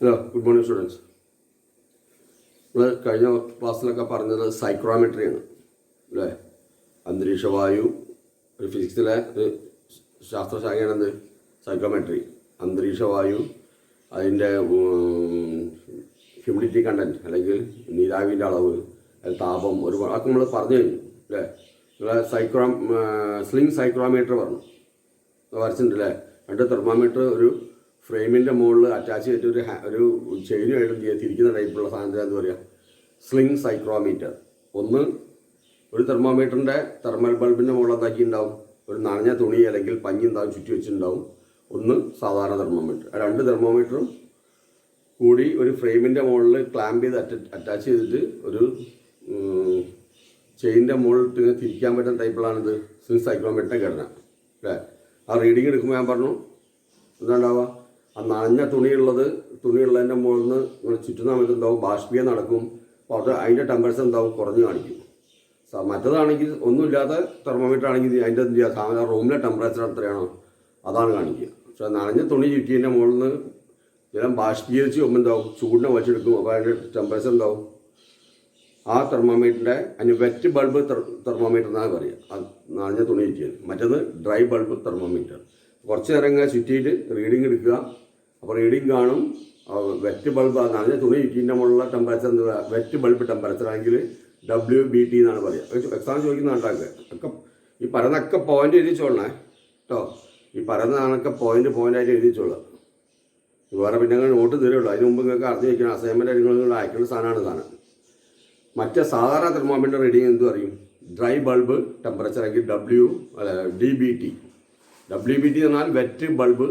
Hello, good morning students. നമ്മൾ കഴിഞ്ഞ ക്ലാസ്സിലൊക്കെ പറഞ്ഞത് സൈക്രോമെട്രിയാണ് അല്ലേ. അന്തരീക്ഷവായു ഒരു ഫിസിക്സിലെ ഒരു ശാസ്ത്രശാഖയാണെന്ത് സൈക്രോമെട്രി. അന്തരീക്ഷവായു, അതിൻ്റെ ഹ്യൂമിഡിറ്റി കണ്ടൻറ്റ് അല്ലെങ്കിൽ നീരാവിൻ്റെ അളവ്, താപം, ഒരുപാട് അതൊക്കെ നമ്മൾ പറഞ്ഞു കഴിഞ്ഞു അല്ലേ. നിങ്ങളെ സ്ലിംഗ് സൈക്രോമീറ്റർ പറഞ്ഞു വരച്ചിട്ടുണ്ടല്ലേ. രണ്ട് തെർമോമീറ്റർ ഒരു ഫ്രെയിമിൻ്റെ മുകളിൽ അറ്റാച്ച് ചെയ്തിട്ട് ഒരു ചെയിനുമായിട്ട് തിരിക്കുന്ന ടൈപ്പുള്ള സാധനത്തിന് എന്താ പറയുക, സ്ലിംഗ് സൈക്രോമീറ്റർ. ഒന്ന് ഒരു തെർമോമീറ്ററിൻ്റെ തെർമൽ ബൾബിൻ്റെ മുകളിൽ എന്താക്കി ഉണ്ടാവും, ഒരു നനഞ്ഞ തുണി അല്ലെങ്കിൽ പഞ്ഞി ഉണ്ടാവും ചുറ്റി വെച്ചിട്ടുണ്ടാവും. ഒന്ന് സാധാരണ തെർമോമീറ്റർ. ആ രണ്ട് തെർമോമീറ്ററും കൂടി ഒരു ഫ്രെയിമിൻ്റെ മുകളിൽ ക്ലാമ്പ് ചെയ്ത് അറ്റാച്ച് ചെയ്തിട്ട് ഒരു ചെയിനിൻ്റെ മുകളിൽ ഇങ്ങനെ തിരിക്കാൻ പറ്റുന്ന ടൈപ്പിലാണിത് സ്ലിംഗ് സൈക്രോമീറ്ററിൻ്റെ ഘടന അല്ലേ. ആ റീഡിങ് എടുക്കുമ്പോൾ ഞാൻ പറഞ്ഞു എന്താ ഉണ്ടാവുക, ആ നനഞ്ഞ തുണിയുള്ളതിൻ്റെ മുകളിൽ നിന്ന് ഇങ്ങനെ ചുറ്റുന്ന സമയത്ത് എന്താവും, ബാഷ്പീയം നടക്കും. അപ്പോൾ അത് അതിൻ്റെ ടെമ്പറേച്ചർ എന്താവും, കുറഞ്ഞു കാണിക്കും. മറ്റേതാണെങ്കിൽ ഒന്നുമില്ലാത്ത തെർമോമീറ്റർ ആണെങ്കിൽ അതിൻ്റെ എന്ത് ചെയ്യുക, സാധാരണ റൂമിലെ ടെമ്പറേച്ചർ എത്രയാണോ അതാണ് കാണിക്കുക. പക്ഷേ നനഞ്ഞ തുണി ചുറ്റിയതിൻ്റെ മുകളിൽ നിന്ന് ജലം ബാഷ്പീകരിച്ച് പോകുമ്പോൾ എന്താവും, ചൂടിനെ വലിച്ചെടുക്കും. അപ്പോൾ അതിൻ്റെ ടെമ്പറേച്ചർ എന്താവും, ആ തെർമോമീറ്ററിൻ്റെ അതിന് വെറ്റ് ബൾബ് തെർമോമീറ്റർ എന്നാണ് പറയുക. ആ നനഞ്ഞ തുണി ചുറ്റിയത്. മറ്റേത് ഡ്രൈ ബൾബ് തെർമോമീറ്റർ. കുറച്ച് നേരം ഇങ്ങനെ ചുറ്റിയിട്ട് റീഡിങ് എടുക്കുക. അപ്പോൾ റീഡിങ് കാണും. വെറ്റ് ബൾബ് നനഞ്ഞ തുണി ചുറ്റീൻ്റെ മുകളിലുള്ള ടെമ്പറേച്ചർ എന്താ, വെറ്റ് ബൾബ് ടെമ്പറേച്ചർ ആണെങ്കിൽ WBT എന്നാണ് പറയുക. എക്സാം ചോദിക്കുന്ന ഉണ്ടാക്കുക ഒക്കെ ഈ പറയുന്നൊക്കെ പോയിന്റ് എഴുതിച്ചോളണേ കേട്ടോ. ഈ പറയുന്നതാണൊക്കെ പോയിൻ്റായിട്ട് എഴുതിച്ചോളുക. വേറെ പിന്നെ നിങ്ങൾ നോട്ട് തരുള്ളൂ. അതിന് മുമ്പ് നിങ്ങൾക്ക് അറിഞ്ഞു വയ്ക്കണം. അസൈൻമെൻറ്റ് നിങ്ങൾ അയക്കേണ്ട സാധനമാണ്. മറ്റേ സാധാരണ തെർമോമീറ്റർ റീഡിങ് എന്ത് പറയും, ഡ്രൈ ബൾബ് ടെമ്പറേച്ചർ ആണെങ്കിൽ DBT. WBT എന്നാൽ വെറ്റ് ബൾബ്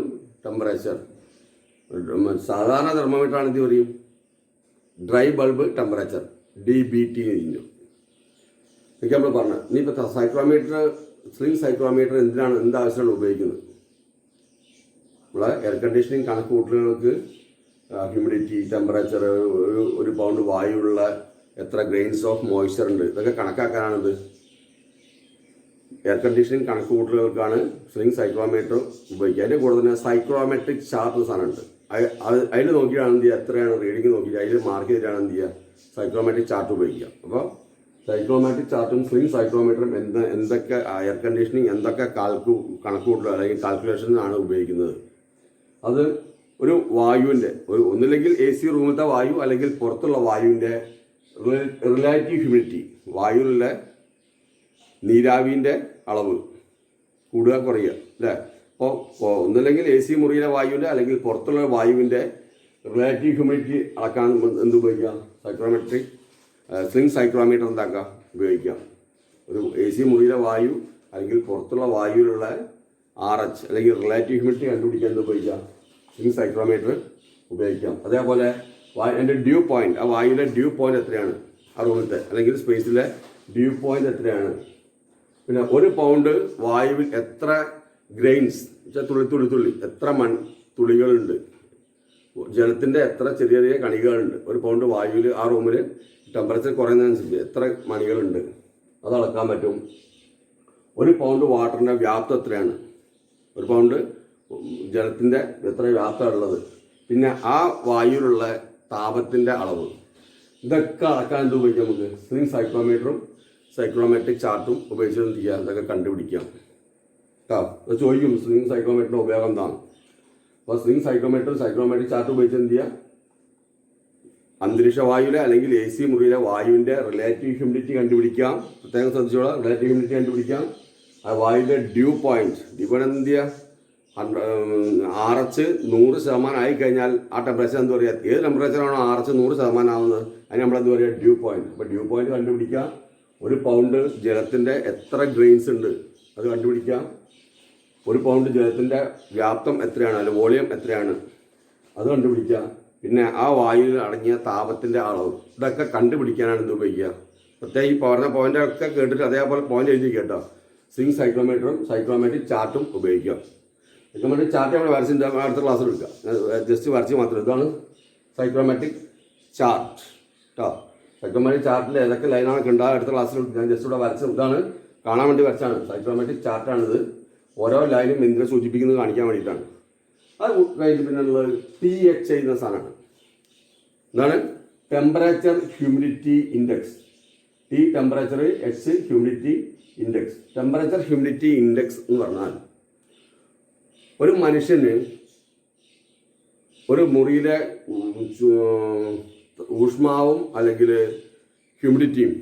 ടെമ്പറേച്ചർ. സാധാരണ തെർമോമീറ്റർ ആണ് എന്ത് പറയും, ഡ്രൈ ബൾബ് ടെമ്പറേച്ചർ DBT കഴിഞ്ഞു. ഇതൊക്കെ നമ്മൾ പറഞ്ഞു. ഇനിയിപ്പോൾ സ്ലിംഗ് സൈക്രോമീറ്റർ എന്താവശ്യമാണ് ഉപയോഗിക്കുന്നത്, നമ്മളെ എയർ കണ്ടീഷനിങ് കണക്ക് കൂട്ടലുകൾക്ക് ഹ്യൂമിഡിറ്റി, ടെമ്പറേച്ചർ, ഒരു പൗണ്ട് വായുവുള്ള എത്ര ഗ്രെയിൻസ് ഓഫ് മോയ്സ്ചർ ഉണ്ട്, ഇതൊക്കെ കണക്കാക്കാനാണിത്. എയർ കണ്ടീഷനിങ് കണക്ക് കൂട്ടലുകൾക്കാണ് സ്ലിംഗ് സൈക്രോമീറ്റർ ഉപയോഗിക്കുക. അതിൻ്റെ കൂടെ തന്നെ സൈക്രോമെട്രിക് ചാർട്ട് സാധനമുണ്ട്. അതിൽ നോക്കിയാണ് എന്ത് ചെയ്യുക, എത്രയാണ് റീഡിങ് നോക്കിയിട്ട് അതിൽ മാർക്ക് ചെയ്തിട്ടാണ് എന്ത് ചെയ്യുക, സൈക്രോമെട്രിക് ചാർട്ട് ഉപയോഗിക്കുക. അപ്പോൾ സൈക്രോമെട്രിക് ചാർട്ടും സ്ലിംഗ് സൈക്രോമീറ്ററും എന്തൊക്കെ എയർ കണ്ടീഷനിങ് എന്തൊക്കെ കണക്കുകൂട്ടൽ അല്ലെങ്കിൽ കാൽക്കുലേഷനാണ് ഉപയോഗിക്കുന്നത്. അത് ഒരു വായുവിൻ്റെ ഒന്നില്ലെങ്കിൽ AC റൂമിലത്തെ വായു അല്ലെങ്കിൽ പുറത്തുള്ള വായുവിൻ്റെ റിലേറ്റീവ് ഹ്യൂമിഡിറ്റി, വായുവിലെ നീരാവിൻ്റെ അളവ് കൂടുക കുറയുക അല്ലേ. അപ്പോൾ ഒന്നില്ലെങ്കിൽ AC മുറിയിലെ വായുവിൻ്റെ അല്ലെങ്കിൽ പുറത്തുള്ള വായുവിൻ്റെ റിലേറ്റീവ് ഹ്യൂമിഡിറ്റി അളക്കാൻ എന്ത് ഉപയോഗിക്കാം, സ്ലിംഗ് സൈക്രോമീറ്റർ എന്താക്കാം ഉപയോഗിക്കാം. ഒരു AC മുറിയിലെ വായു അല്ലെങ്കിൽ പുറത്തുള്ള വായുവിലുള്ള RH അല്ലെങ്കിൽ റിലേറ്റീവ് ഹ്യൂമിഡിറ്റി കണ്ടുപിടിക്കാൻ എന്ത് ഉപയോഗിക്കാം, സ്ലിംഗ് സൈക്രോമീറ്റർ ഉപയോഗിക്കാം. അതേപോലെ അതിൻ്റെ ഡ്യൂ പോയിന്റ്, ആ വായുവിലെ ഡ്യൂ പോയിന്റ് എത്രയാണ്, ആ റൂമിലത്തെ അല്ലെങ്കിൽ സ്പേസിലെ ഡ്യൂ പോയിന്റ് എത്രയാണ്. പിന്നെ ഒരു പൗണ്ട് വായുവിൽ എത്ര ഗ്രെയിൻസ് തുള്ളി എത്ര തുള്ളികളുണ്ട്, ജലത്തിൻ്റെ എത്ര ചെറിയ കണികകളുണ്ട്. ഒരു പൗണ്ട് വായുവിൽ ആ റൂമിൽ ടെമ്പറേച്ചർ കുറയുന്നതനുസരിച്ച് എത്ര മണികളുണ്ട് അത് അളക്കാൻ പറ്റും. ഒരു പൗണ്ട് വാട്ടറിൻ്റെ വ്യാപ്തം എത്രയാണ്, ഒരു പൗണ്ട് ജലത്തിൻ്റെ എത്ര വ്യാപ്തം ഉള്ളത്. പിന്നെ ആ വായുവിലുള്ള താപത്തിൻ്റെ അളവ്, ഇതൊക്കെ അളക്കാൻ എന്ത് ഉപയോഗിക്കാം, നമുക്ക് സ്ലിംഗ് സൈക്രോമീറ്ററും സൈക്രോമെട്രിക് ചാർട്ടും ഉപയോഗിച്ച് എന്ത് ചെയ്യുക, ഇതൊക്കെ കണ്ടുപിടിക്കാം കേട്ടോ. അത് ചോദിക്കും സ്ലിംഗ് സൈക്രോമീറ്ററിൻ്റെ ഉപയോഗം എന്താണ്. അപ്പോൾ സ്ലിംഗ് സൈക്രോമെട്രിക് ചാർട്ട് ഉപയോഗിച്ച് എന്ത് ചെയ്യുക, അന്തരീക്ഷ വായുവിലെ അല്ലെങ്കിൽ AC മുറിയിലെ വായുവിൻ്റെ റിലേറ്റീവ് ഹ്യൂമിഡിറ്റി കണ്ടുപിടിക്കാം. പ്രത്യേകം ശ്രദ്ധിച്ചോളാം, റിലേറ്റീവ് ഹ്യൂമിഡിറ്റി കണ്ടുപിടിക്കാം. ആ വായുവിൻ്റെ ഡ്യൂ പോയിന്റ് എന്ത് ചെയ്യുക, RH 100% ആയിക്കഴിഞ്ഞാൽ ആ ടെമ്പറേച്ചർ എന്ത് പറയുക, ഏത് ടെമ്പറേച്ചറാണോ RH 100% ആവുന്നത് അതിന് നമ്മളെന്ത് പറയുക, ഡ്യൂ പോയിന്റ്. അപ്പോൾ ഡ്യൂ പോയിന്റ് കണ്ടുപിടിക്കുക. ഒരു പൗണ്ട് ജലത്തിൻ്റെ എത്ര ഗ്രെയിൻസ് ഉണ്ട് അത് കണ്ടുപിടിക്കാം. ഒരു പൗണ്ട് ജലത്തിൻ്റെ വ്യാപ്തം എത്രയാണ്, അല്ല വോളിയം എത്രയാണ് അത് കണ്ടുപിടിക്കുക. പിന്നെ ആ വായുവിൽ അടങ്ങിയ താപത്തിൻ്റെ അളവ്, ഇതൊക്കെ കണ്ടുപിടിക്കാനാണ് ഇത് ഉപയോഗിക്കുക. പ്രത്യേകം ഈ പറഞ്ഞ പോയിൻ്റൊക്കെ കേട്ടിട്ട് അതേപോലെ പോയിന്റ് എഴുതി കേട്ടോ. സ്ലിംഗ് സൈക്രോമീറ്ററും സൈക്രോമെട്രിക് ചാർട്ടും ഉപയോഗിക്കാം. സൈക്രോമെട്രിക് ചാർട്ട് നമ്മൾ വരച്ചിട്ട് അടുത്ത ക്ലാസ്സിൽ എടുക്കുക, ജസ്റ്റ് വരച്ച് മാത്രം. ഇതാണ് സൈക്രോമെട്രിക് ചാർട്ട് കേട്ടോ. സൈക്രോമെട്രിക് ചാർട്ടിൽ ഏതൊക്കെ ലൈനാണ് ഉണ്ടാകുക അടുത്ത ക്ലാസ്സിൽ ഞാൻ ജസ്റ്റ് ഇവിടെ വരച്ച് ഇതാണ് കാണാൻ വേണ്ടി വരച്ചാണ്. സൈക്രോമെട്രിക് ചാർട്ടാണിത്. ഓരോ ലൈനും എന്തിനെ സൂചിപ്പിക്കുന്നത് കാണിക്കാൻ വേണ്ടിയിട്ടാണ്. അത് കഴിഞ്ഞ് പിന്നെ ഉള്ളത് TH എന്ന സാധനമാണ്. എന്താണ് temperature humidity index. T temperature, H humidity index. Temperature humidity index എന്ന് പറഞ്ഞാൽ ഒരു മനുഷ്യന് ഒരു മുറിയിലെ ഊഷ്മാവും അല്ലെങ്കിൽ ഹ്യൂമിഡിറ്റിയും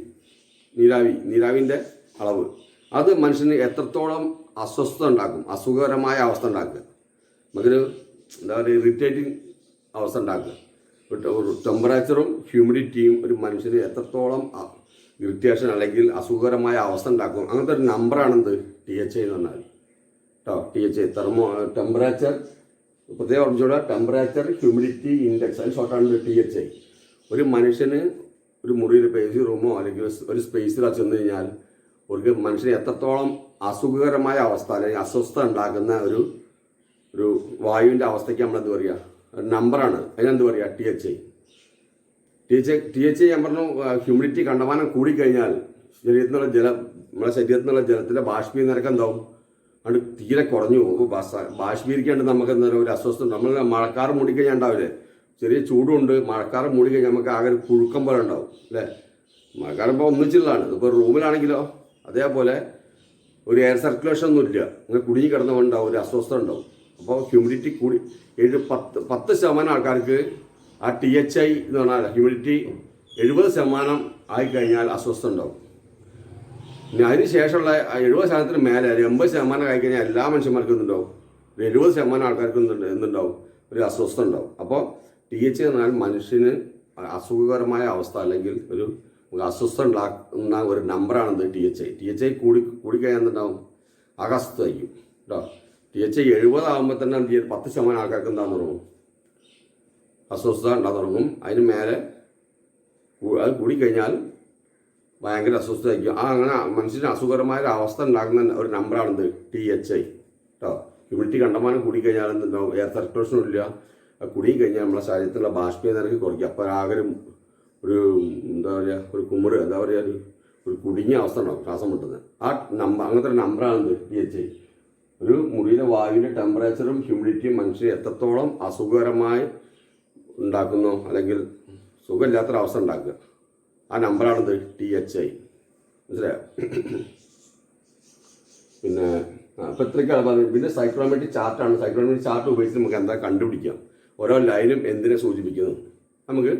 നീരാവിൻ്റെ അളവ് അത് മനുഷ്യന് എത്രത്തോളം അസ്വസ്ഥത ഉണ്ടാക്കും, അസുഖകരമായ അവസ്ഥ ഉണ്ടാക്കുക, നമുക്കൊരു എന്താ പറയുക ഇറിറ്റേറ്റിംഗ് അവസ്ഥ ഉണ്ടാക്കുക. ഒരു ടെമ്പറേച്ചറും ഹ്യൂമിഡിറ്റിയും ഒരു മനുഷ്യന് എത്രത്തോളം ഇറിറ്റേഷൻ അല്ലെങ്കിൽ അസുഖകരമായ അവസ്ഥ ഉണ്ടാക്കും. അങ്ങനത്തെ ഒരു നമ്പറാണെന്ത് THI എന്ന് പറഞ്ഞാൽ കേട്ടോ. THI ടെമ്പറേച്ചർ, പ്രത്യേകം ഓർമ്മിച്ചോളാം, ടെമ്പറേച്ചർ ഹ്യൂമിഡിറ്റി ഇൻഡെക്സ്, അതിന് ഷോർട്ടാണ് THI. ഒരു മനുഷ്യന് ഒരു മുറിയിൽ AC റൂമോ അല്ലെങ്കിൽ ഒരു സ്പേസിലോ ചെന്ന് കഴിഞ്ഞാൽ ഒരു മനുഷ്യന് എത്രത്തോളം അസുഖകരമായ അവസ്ഥ അല്ലെങ്കിൽ അസ്വസ്ഥത ഉണ്ടാക്കുന്ന ഒരു വായുവിൻ്റെ അവസ്ഥയ്ക്ക് നമ്മളെന്ത് പറയുക, ഒരു നമ്പറാണ്. അതിനെന്ത് പറയുക THI. ഞാൻ പറഞ്ഞു ഹ്യൂമിഡിറ്റി കണ്ടമാനം കൂടിക്കഴിഞ്ഞാൽ നമ്മുടെ ശരീരത്തിൽ നിന്നുള്ള ജലത്തിൻ്റെ ബാഷ്പീയ നിരക്ക് എന്താവും, അത് തീരെ കുറഞ്ഞു പോകും. ബാഷ്പീകരിക്കാണ്ട് നമുക്ക് എന്താ ഒരു അസ്വസ്ഥത. നമ്മൾ മഴക്കാറ് മൂടിക്കഴിഞ്ഞാൽ ഉണ്ടാവില്ലേ, ചെറിയ ചൂടുണ്ട്, മഴക്കാറ് മൂടിക്കഴിഞ്ഞാൽ നമുക്ക് ആകെ ഒരു പുഴുക്കം പോലെ ഉണ്ടാവും അല്ലേ. മഴക്കാലം ഇപ്പോൾ ഒന്നിച്ചുള്ളതാണ്. ഇപ്പോൾ റൂമിലാണെങ്കിലോ അതേപോലെ ഒരു എയർ സർക്കുലേഷൻ ഒന്നും ഇല്ല, അങ്ങനെ കുടുങ്ങി കിടന്നുകൊണ്ടാവും, ഒരു അസ്വസ്ഥത ഉണ്ടാവും. അപ്പോൾ ഹ്യൂമിഡിറ്റി കൂടി 10% ആൾക്കാർക്ക് ആ THI എന്ന് പറഞ്ഞാൽ ഹ്യൂമിഡിറ്റി 70% ആയിക്കഴിഞ്ഞാൽ അസ്വസ്ഥത ഉണ്ടാവും. ഇനി അതിന് ശേഷമുള്ള 70% മേലെ 80% ആയിക്കഴിഞ്ഞാൽ എല്ലാ മനുഷ്യന്മാർക്കും എന്തുണ്ടാവും, ഒരു 70% ആൾക്കാർക്കും എന്തുണ്ടാവും, ഒരു അസ്വസ്ഥത ഉണ്ടാവും. അപ്പോൾ THI എന്ന് പറഞ്ഞാൽ മനുഷ്യന് അസുഖകരമായ അവസ്ഥ അല്ലെങ്കിൽ ഒരു അസ്വസ്ഥത ഉണ്ടാക്കുന്ന ഒരു നമ്പറാണെന്ത് THI കൂടിക്കഴിഞ്ഞാൽ എന്തുണ്ടാവും, അസ്വസ്ഥതയായിരിക്കും കേട്ടോ. THI 70 ആകുമ്പോൾ തന്നെ 10% ആൾക്കാർക്ക് എന്താണെന്ന് തുടങ്ങും, അസ്വസ്ഥത ഉണ്ടാകാൻ തുടങ്ങും. അതിന് മേലെ അത് കൂടിക്കഴിഞ്ഞാൽ ഭയങ്കര അസ്വസ്ഥതയായിരിക്കും. അങ്ങനെ മനുഷ്യന് അസുഖകരമായ ഒരു അവസ്ഥ ഉണ്ടാക്കുന്ന ഒരു നമ്പറാണെന്ത് THI കേട്ടോ. ഹ്യൂമിഡിറ്റി കണ്ടമാനം കൂടിക്കഴിഞ്ഞാൽ എന്തുണ്ടാവും, എയർ സർക്കുലേഷനും ഇല്ല, കുടുങ്ങിക്കഴിഞ്ഞാൽ നമ്മളെ ശരീരത്തിലുള്ള ബാഷ്പീയ നിരക്ക് കുറയ്ക്കും. അപ്പോൾ ആകെ ഒരു എന്താ പറയുക, ഒരു കുമിറ്, എന്താ പറയുക, ഒരു കുടുങ്ങിയ അവസ്ഥ ഉണ്ടാവും, ശ്വാസം മുട്ടുന്നത്. ആ അങ്ങനത്തെ ഒരു നമ്പറാണെന്ത് THI. ഒരു മുറിയിലെ വായുവിൻ്റെ ടെമ്പറേച്ചറും ഹ്യൂമിഡിറ്റിയും മനുഷ്യനെ എത്രത്തോളം അസുഖകരമായി ഉണ്ടാക്കുന്നു അല്ലെങ്കിൽ സുഖമില്ലാത്തൊരവസ്ഥ ഉണ്ടാക്കുക, ആ നമ്പറാണെന്ത് THI. മനസ്സിലായോ? പിന്നെ അപ്പോൾ ഇത്രയ്ക്കാണ് പറഞ്ഞത്. പിന്നെ സൈക്രോമെട്രിക് ചാർട്ടാണ്. സൈക്രോമെട്രിക് ചാർട്ട് ഉപയോഗിച്ച് നമുക്ക് എന്താ കണ്ടുപിടിക്കാം, ഓരോ ലൈനും എന്തിനെ സൂചിപ്പിക്കുന്നു. നമുക്ക്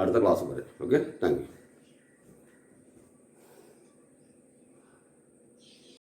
അടുത്ത ക്ലാസ് വരെ. Okay, thank you.